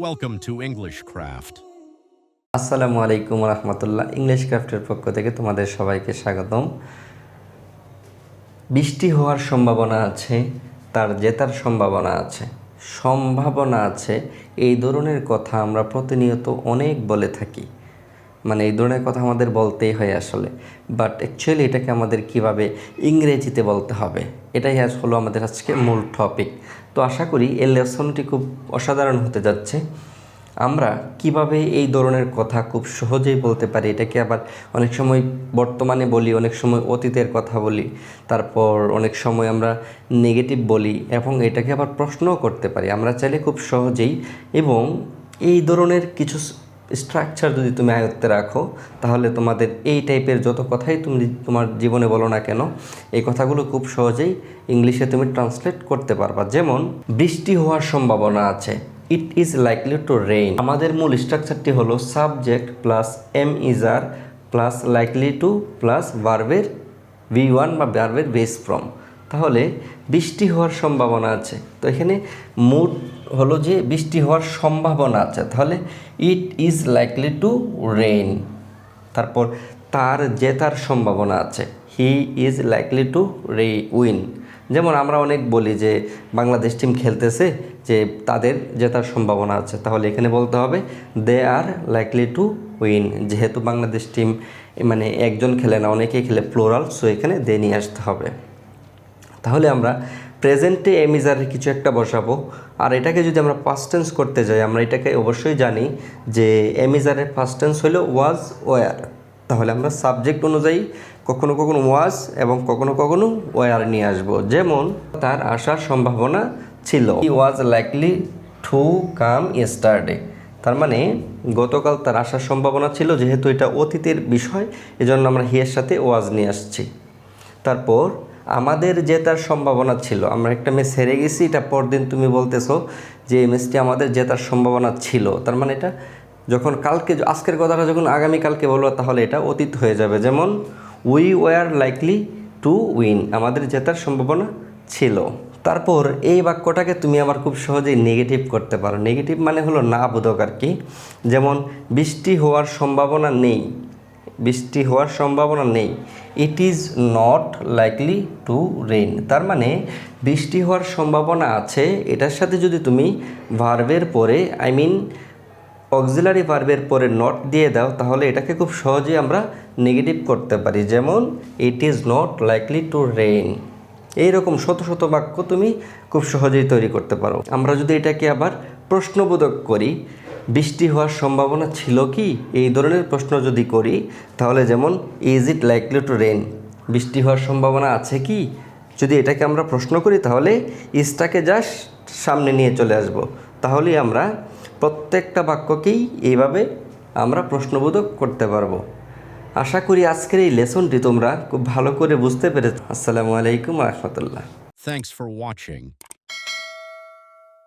Welcome to English Craft. আসসালামু আলাইকুম রহমতুল্লাহ। English ক্রাফটের পক্ষ থেকে তোমাদের সবাইকে স্বাগতম। বৃষ্টি হওয়ার সম্ভাবনা আছে, তার জেতার সম্ভাবনা আছে, সম্ভাবনা আছে, এই ধরনের কথা আমরা প্রতিনিয়ত অনেক বলে থাকি। মানে এই ধরনের কথা আমাদের বলতেই হয় আসলে, বাট অ্যাকচুয়ালি এটাকে আমাদের কিভাবে ইংরেজিতে বলতে হবে, এটাই হলো আমাদের আজকে মূল টপিক। তো আশা করি এই লেসনটি খুব অসাধারণ হতে যাচ্ছে। আমরা কিভাবে এই ধরনের কথা খুব সহজেই বলতে পারি, এটাকে আবার অনেক সময় বর্তমানে বলি, অনেক সময় অতীতের কথা বলি, তারপর অনেক সময় আমরা নেগেটিভ বলি এবং এটাকে আবার প্রশ্নও করতে পারি আমরা চাইলে খুব সহজেই। এবং এই ধরনের কিছু স্ট্রাকচার যদি তুমি আয়ত্তে রাখো, তাহলে তোমাদের এই টাইপের যত কথাই তুমি তোমার জীবনে বলো না কেন, এই কথাগুলো খুব সহজেই ইংলিশে তুমি ট্রান্সলেট করতে পারবা। যেমন বৃষ্টি হওয়ার সম্ভাবনা আছে, it is likely to rain. আমাদের মূল স্ট্রাকচারটি হলো subject plus M ইজার plus likely to plus ভার্বের V1 বা ভার্বের বেস ফ্রম। তাহলে বৃষ্টি হওয়ার সম্ভাবনা আছে, তো এখানে মুড হলো যে বৃষ্টি হওয়ার সম্ভাবনা আছে, তাহলে it is likely to rain. তারপর তার জেতার সম্ভাবনা আছে, he is likely to win. যেমন আমরা অনেক বলি যে বাংলাদেশ টিম খেলতেছে, যে তাদের জেতার সম্ভাবনা আছে, তাহলে এখানে বলতে হবে দে আর লাইকলি টু উইন। যেহেতু বাংলাদেশ টিম মানে একজন খেলে না, অনেকেই খেলে, প্লোরাল, সো এখানে দে নিয়ে আসতে হবে। তাহলে আমরা প্রেজেন্টে এমিজারের কিছু একটা বসাবো, আর এটাকে যদি আমরা পাস্ট টেন্স করতে যাই, আমরা এটাকে অবশ্যই জানি যে এমিজারের পাস্ট টেন্স হলো ওয়াজ ওয়ার। তাহলে আমরা সাবজেক্ট অনুযায়ী কখনো কখনো ওয়াজ এবং কখনো কখনো ওয়ার নিয়ে আসবো। যেমন তার আসার সম্ভাবনা ছিল, he was likely to come yesterday. তার মানে গতকাল তার আসার সম্ভাবনা ছিল, যেহেতু এটা অতীতের বিষয় এজন্য আমরা হিয়ের সাথে ওয়াজ নিয়ে আসছি। তারপর আমাদের জেতার সম্ভাবনা ছিল, আমরা একটা ম্যাচ হেরে গেছি, এটা পরদিন তুমি বলতেছো যে এই ম্যাচটি আমাদের জেতার সম্ভাবনা ছিল, তার মানে এটা যখন কালকে আজকের কথাটা যখন আগামীকালকে বলবো, তাহলে এটা অতীত হয়ে যাবে। যেমন we were likely to win, আমাদের জেতার সম্ভাবনা ছিল। তারপর এই বাক্যটাকে তুমি আবার খুব সহজেই নেগেটিভ করতে পারো। নেগেটিভ মানে হলো না বোধক আর কি। যেমন বৃষ্টি হওয়ার সম্ভাবনা নেই, বৃষ্টি হওয়ার সম্ভাবনা নেই, it is not likely to rain. তার মানে বৃষ্টি হওয়ার সম্ভাবনা আছে, এটার সাথে যদি তুমি ভার্বের পরে অক্সিলারি ভার্বের পরে নট দিয়ে দাও, তাহলে এটাকে খুব সহজেই আমরা নেগেটিভ করতে পারি। যেমন it is not likely to rain. এইরকম শত শত বাক্য তুমি খুব সহজেই তৈরি করতে পারো। আমরা যদি এটাকে আবার প্রশ্নবোধক করি, বৃষ্টি হওয়ার সম্ভাবনা ছিল কি, এই ধরনের প্রশ্ন যদি করি, তাহলে যেমন is it likely to rain, বৃষ্টি হওয়ার সম্ভাবনা আছে কি, যদি এটাকে আমরা প্রশ্ন করি, তাহলে ইজটাকে জাস্ট সামনে নিয়ে চলে আসব। তাহলেই আমরা প্রত্যেকটা বাক্যকেই এইভাবে আমরা প্রশ্নবোধক করতে পারবো। আশা করি আজকের এই লেসনটি তোমরা খুব ভালো করে বুঝতে পেরেছ। আসসালামু আলাইকুম রহমতুল্লাহ। Thanks for watching.